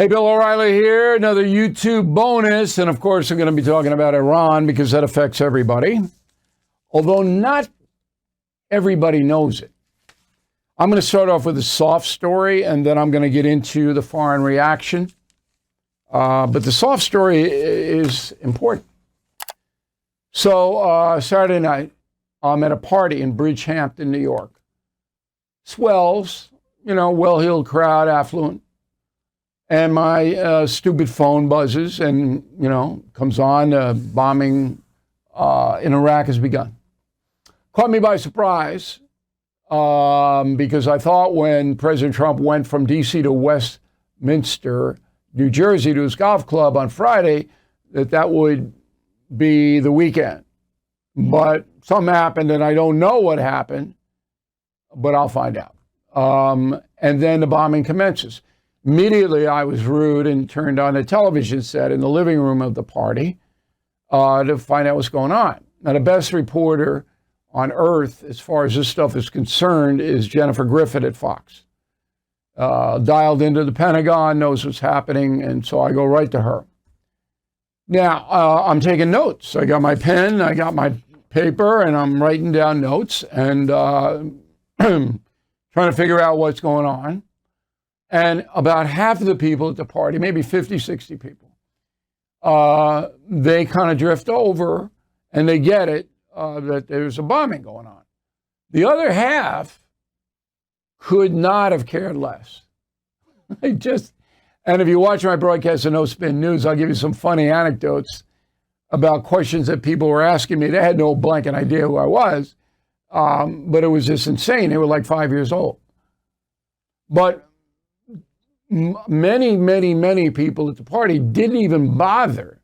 Hey, Bill O'Reilly here, another YouTube bonus. And of course, we're going to be talking about Iran because that affects everybody, although not everybody knows it. I'm going to start off with a soft story, and then I'm going to get into the foreign reaction. But the soft story is important. So Saturday night, I'm at a party in Bridgehampton, New York. Swells, well-heeled crowd, affluent. And my stupid phone buzzes and, comes on, bombing in Iraq has begun. Caught me by surprise because I thought when President Trump went from D.C. to Westminster, New Jersey, to his golf club on Friday, that would be the weekend. But something happened, and I don't know what happened, but I'll find out. And then the bombing commences. Immediately, I was rude and turned on the television set in the living room of the party to find out what's going on. Now, the best reporter on earth, as far as this stuff is concerned, is Jennifer Griffith at Fox. Dialed into the Pentagon, knows what's happening, and so I go right to her. Now, I'm taking notes. I got my pen, I got my paper, and I'm writing down notes and trying to figure out what's going on. And about half of the people at the party, maybe 50, 60 people, they kind of drift over and they get it that there's a bombing going on. The other half could not have cared less. And if you watch my broadcast of No Spin News, I'll give you some funny anecdotes about questions that people were asking me. They had no blanket idea who I was, but it was just insane. They were like 5 years old. But many people at the party didn't even bother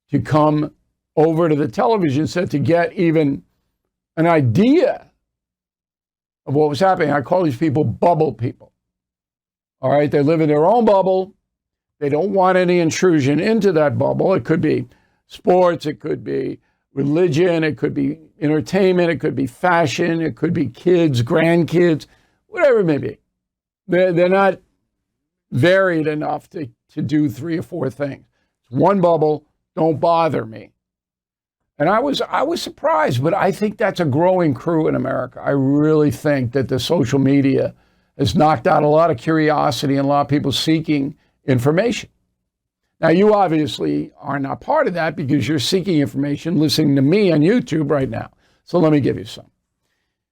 to come over to the television set to get even an idea of what was happening. I call these people bubble people. All right, they live in their own bubble. They don't want any intrusion into that bubble. It could be sports, it could be religion, it could be entertainment, it could be fashion, it could be kids, grandkids, whatever it may be. They're not varied enough to do 3 or 4 things. It's one bubble, don't bother me. And I was surprised, but I think that's a growing crew in America. I really think that the social media has knocked out a lot of curiosity and a lot of people seeking information. Now, you obviously are not part of that because you're seeking information, listening to me on YouTube right now. So let me give you some.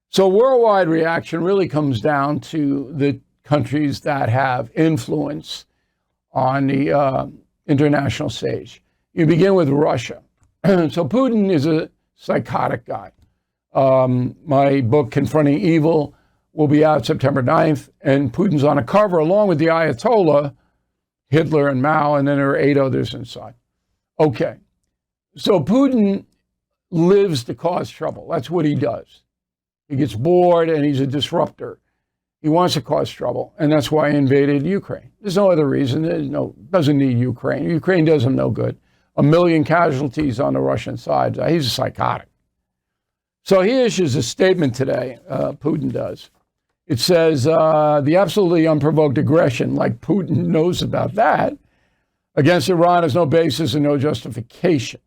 So worldwide reaction really comes down to the countries that have influence on the international stage. You begin with Russia. So Putin is a psychotic guy. My book, Confronting Evil, will be out September 9th, and Putin's on a cover along with the Ayatollah, Hitler and Mao, and then there are 8 others inside. Okay, so Putin lives to cause trouble. That's what he does. He gets bored and he's a disruptor. He wants to cause trouble, and that's why he invaded Ukraine. There's no other reason. Doesn't need Ukraine. Ukraine does him no good. 1 million casualties on the Russian side. He's a psychotic. So he issues a statement today, Putin does. It says, the absolutely unprovoked aggression, like Putin knows about that, against Iran has no basis and no justification.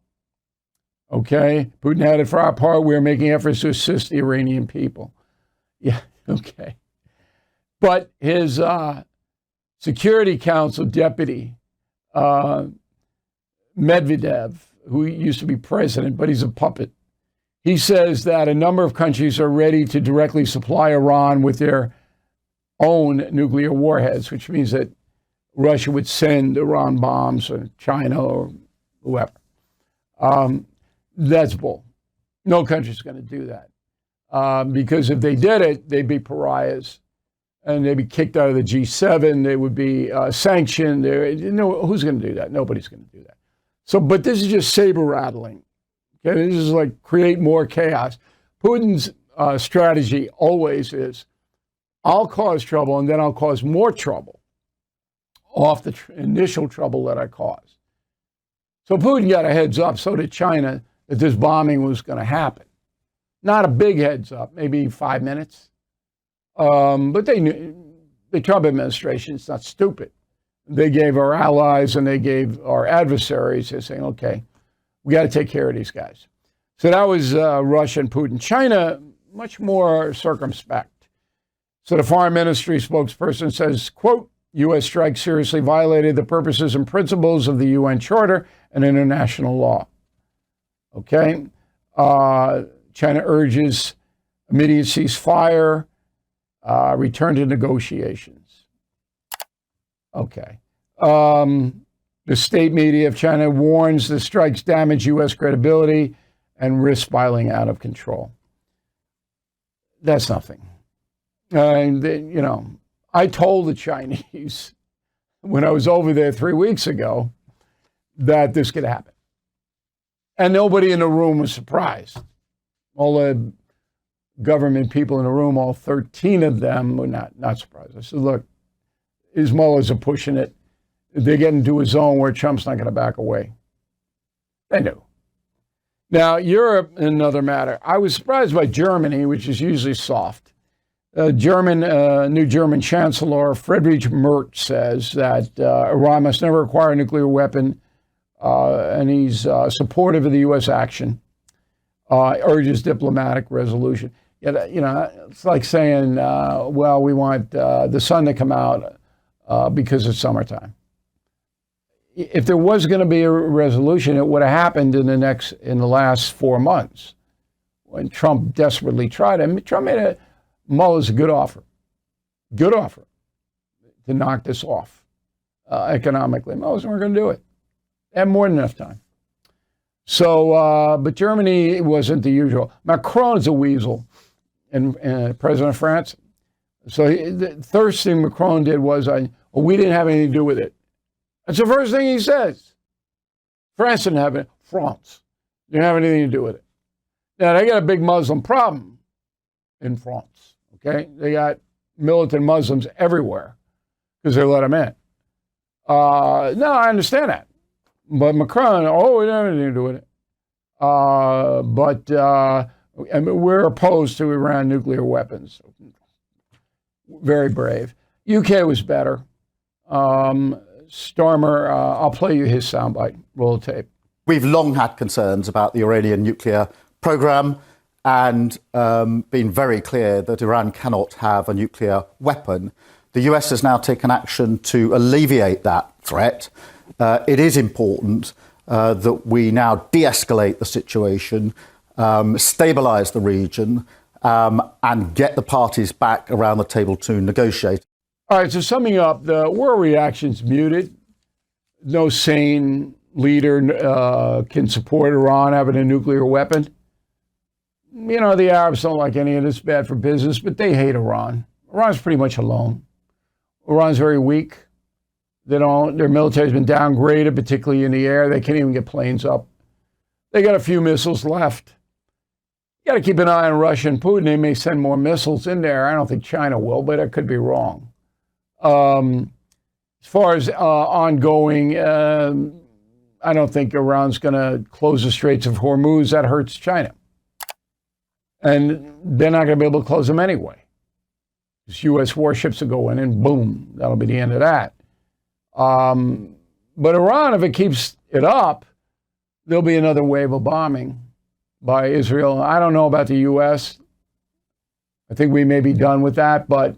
Okay? Putin had it for our part. We are making efforts to assist the Iranian people. Yeah, okay. But his Security Council deputy, Medvedev, who used to be president, but he's a puppet, he says that a number of countries are ready to directly supply Iran with their own nuclear warheads, which means that Russia would send Iran bombs or China or whoever. That's bull. No country's going to do that because if they did it, they'd be pariahs. And they'd be kicked out of the G7. They would be sanctioned. Who's going to do that? Nobody's going to do that. So, but this is just saber rattling. Okay, this is like create more chaos. Putin's strategy always is, I'll cause trouble and then I'll cause more trouble off the initial trouble that I caused. So Putin got a heads up, so did China, that this bombing was going to happen. Not a big heads up, maybe 5 minutes. But they knew, the Trump administration is not stupid. they gave our allies and they gave our adversaries. They're saying, okay, we got to take care of these guys. So that was Russia and Putin. China, much more circumspect. So the Foreign Ministry spokesperson says, quote, U.S. strike seriously violated the purposes and principles of the UN Charter and international law. Okay. China urges immediate ceasefire, return to negotiations. Okay. The state media of China warns the strikes damage U.S. credibility and risk spiraling out of control. That's nothing. I told the Chinese when I was over there 3 weeks ago that this could happen. And nobody in the room was surprised. All the government people in the room, all 13 of them, were not surprised. I said, look, his mullahs are pushing it. They're getting to a zone where Trump's not going to back away. They knew. Now, Europe, another matter. I was surprised by Germany, which is usually soft. New German Chancellor Friedrich Merz says that Iran must never acquire a nuclear weapon, and he's supportive of the U.S. action, urges diplomatic resolution. It's like saying, well, we want the sun to come out because it's summertime. If there was going to be a resolution, it would have happened in the last 4 months when Trump desperately tried. I mean, Trump made Mueller's a good offer to knock this off economically. Mueller's weren't going to do it. They had more than enough time. So, but Germany wasn't the usual. Macron's a weasel, and President of France. So the first thing Macron did was, we didn't have anything to do with it. That's the first thing he says. France didn't have it. France didn't have anything to do with it. Now, they got a big Muslim problem in France, okay? They got militant Muslims everywhere because they let them in. No, I understand that. But Macron, we don't have anything to do with it. And we're opposed to Iran nuclear weapons. Very brave. UK was better. Starmer, I'll play you his soundbite, roll of tape. We've long had concerns about the Iranian nuclear program and been very clear that Iran cannot have a nuclear weapon. The US has now taken action to alleviate that threat. It is important that we now de-escalate the situation, stabilize the region, and get the parties back around the table to negotiate. All right, so summing up, the world reaction's muted. No sane leader can support Iran having a nuclear weapon. The Arabs don't like any of this, bad for business, but they hate Iran. Iran's pretty much alone. Iran's very weak. Their military's been downgraded, particularly in the air. They can't even get planes up. They got a few missiles left. You got to keep an eye on Russia and Putin. They may send more missiles in there. I don't think China will, but I could be wrong. As far as ongoing, I don't think Iran's going to close the Straits of Hormuz. That hurts China. And they're not going to be able to close them anyway. Because U.S. warships will go in and boom, that'll be the end of that. But Iran, if it keeps it up, there'll be another wave of bombing by Israel. I don't know about the U.S. I think we may be done with that, but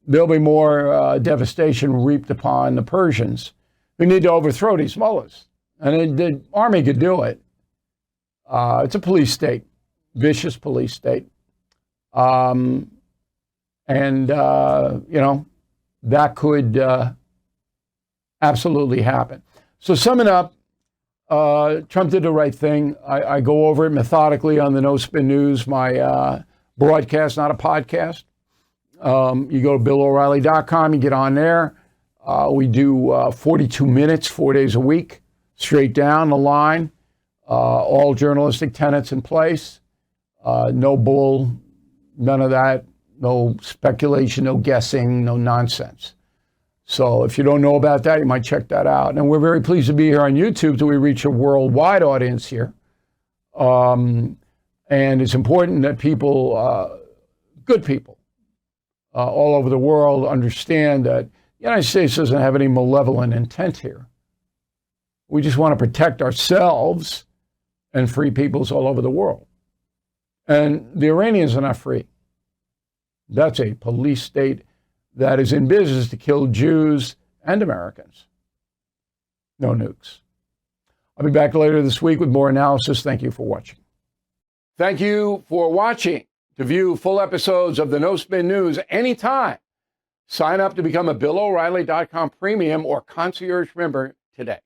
there'll be more devastation reaped upon the Persians who need to overthrow these mullahs. And the army could do it. It's a police state, vicious police state. That could absolutely happen. So summing up, Trump did the right thing. I go over it methodically on the No Spin News, my broadcast, not a podcast. You go to BillO'Reilly.com, you get on there. We do 42 minutes, 4 days a week, straight down the line, all journalistic tenets in place, no bull, none of that, no speculation, no guessing, no nonsense. So if you don't know about that, you might check that out. And we're very pleased to be here on YouTube till we reach a worldwide audience here. And it's important that people, good people, all over the world understand that The United States doesn't have any malevolent intent here. We just want to protect ourselves and free peoples all over the world. And the Iranians are not free. That's a police state that is in business to kill Jews and Americans. No nukes. I'll be back later this week with more analysis. Thank you for watching. Thank you for watching. To view full episodes of the No Spin News anytime, sign up to become a BillO'Reilly.com premium or concierge member today.